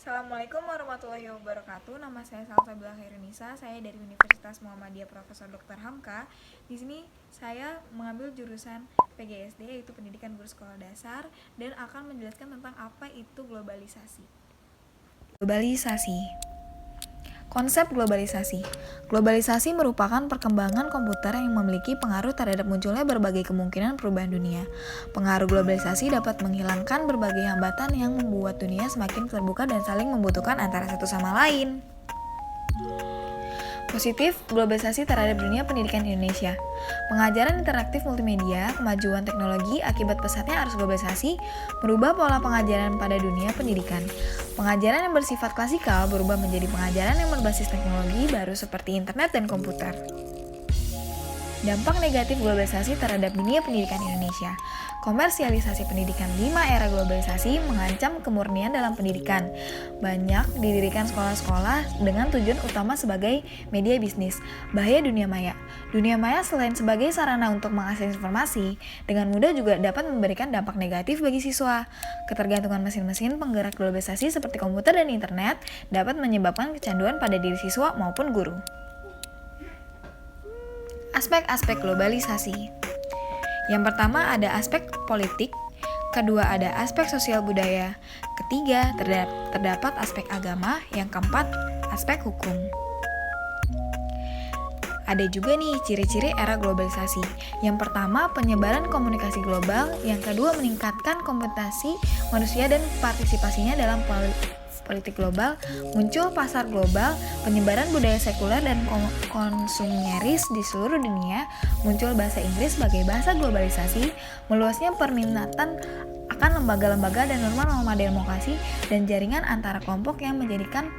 Assalamualaikum warahmatullahi wabarakatuh. Nama saya Salsabila Khairunisa. Saya dari Universitas Muhammadiyah Profesor Dr. Hamka. Di sini saya mengambil jurusan PGSD, yaitu Pendidikan Guru Sekolah Dasar, dan akan menjelaskan tentang apa itu globalisasi. Konsep globalisasi. Globalisasi merupakan perkembangan komputer yang memiliki pengaruh terhadap munculnya berbagai kemungkinan perubahan dunia. Pengaruh globalisasi dapat menghilangkan berbagai hambatan yang membuat dunia semakin terbuka dan saling membutuhkan antara satu sama lain. Positif globalisasi terhadap dunia pendidikan Indonesia. Pengajaran interaktif multimedia, kemajuan teknologi akibat pesatnya arus globalisasi merubah pola pengajaran pada dunia pendidikan. Pengajaran yang bersifat klasikal berubah menjadi pengajaran yang berbasis teknologi baru seperti internet dan komputer. Dampak negatif globalisasi terhadap dunia pendidikan Indonesia. Komersialisasi pendidikan 5 era globalisasi mengancam kemurnian dalam pendidikan. Banyak didirikan sekolah-sekolah dengan tujuan utama sebagai media bisnis. Bahaya dunia maya. Dunia maya selain sebagai sarana untuk mengakses informasi, dengan mudah juga dapat memberikan dampak negatif bagi siswa. Ketergantungan mesin-mesin penggerak globalisasi seperti komputer dan internet dapat menyebabkan kecanduan pada diri siswa maupun guru. Aspek-aspek globalisasi. Yang pertama ada aspek politik, kedua ada aspek sosial budaya, ketiga terdapat aspek agama, yang keempat aspek hukum. Ada juga nih ciri-ciri era globalisasi. Yang pertama penyebaran komunikasi global, yang kedua meningkatkan kompetisi manusia dan partisipasinya dalam politik global, muncul pasar global, penyebaran budaya sekuler dan konsumeris di seluruh dunia, muncul bahasa Inggris sebagai bahasa globalisasi, meluasnya permintaan akan lembaga-lembaga dan norma-norma demokrasi dan jaringan antara kelompok yang menjadikan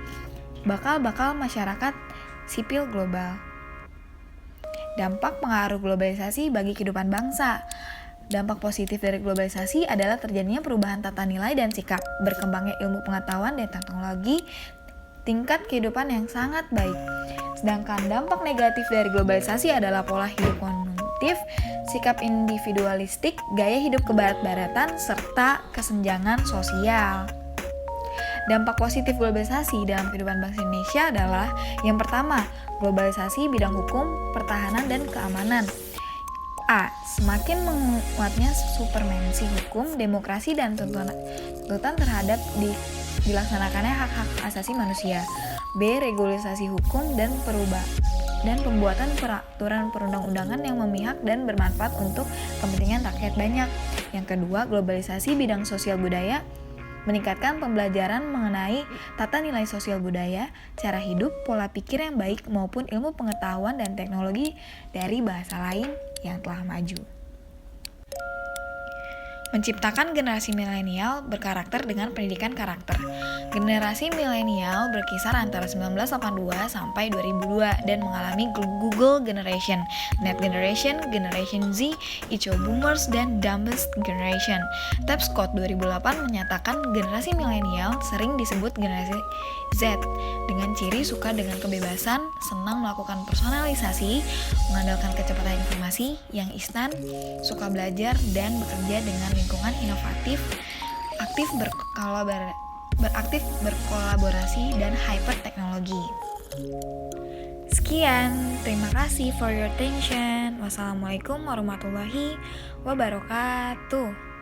bakal masyarakat sipil global. Dampak pengaruh globalisasi bagi kehidupan bangsa. Dampak positif dari globalisasi adalah terjadinya perubahan tata nilai dan sikap, berkembangnya ilmu pengetahuan dan teknologi, tingkat kehidupan yang sangat baik. Sedangkan dampak negatif dari globalisasi adalah pola hidup konsumtif, sikap individualistik, gaya hidup kebarat-baratan, serta kesenjangan sosial. Dampak positif globalisasi dalam kehidupan bangsa Indonesia adalah yang pertama, globalisasi bidang hukum, pertahanan, dan keamanan. A. Semakin menguatnya supremasi hukum, demokrasi, dan tuntutan terhadap dilaksanakannya hak-hak asasi manusia. B. Regulasi hukum dan pembuatan peraturan perundang-undangan yang memihak dan bermanfaat untuk kepentingan rakyat banyak. Yang kedua, globalisasi bidang sosial budaya, meningkatkan pembelajaran mengenai tata nilai sosial budaya, cara hidup, pola pikir yang baik maupun ilmu pengetahuan dan teknologi dari bahasa lain yang telah maju. Menciptakan generasi milenial berkarakter dengan pendidikan karakter. Generasi milenial berkisar antara 1982 sampai 2002 dan mengalami Google Generation, Net Generation, Generation Z, Icho Boomers, dan Dumbest Generation. Tapscott 2008 menyatakan generasi milenial sering disebut generasi Z dengan ciri suka dengan kebebasan, senang melakukan personalisasi, mengandalkan kecepatan informasi yang instan, suka belajar dan bekerja dengan lingkungan inovatif, aktif berkolaborasi dan hyperteknologi. Sekian, terima kasih for your attention. Wassalamualaikum warahmatullahi wabarakatuh.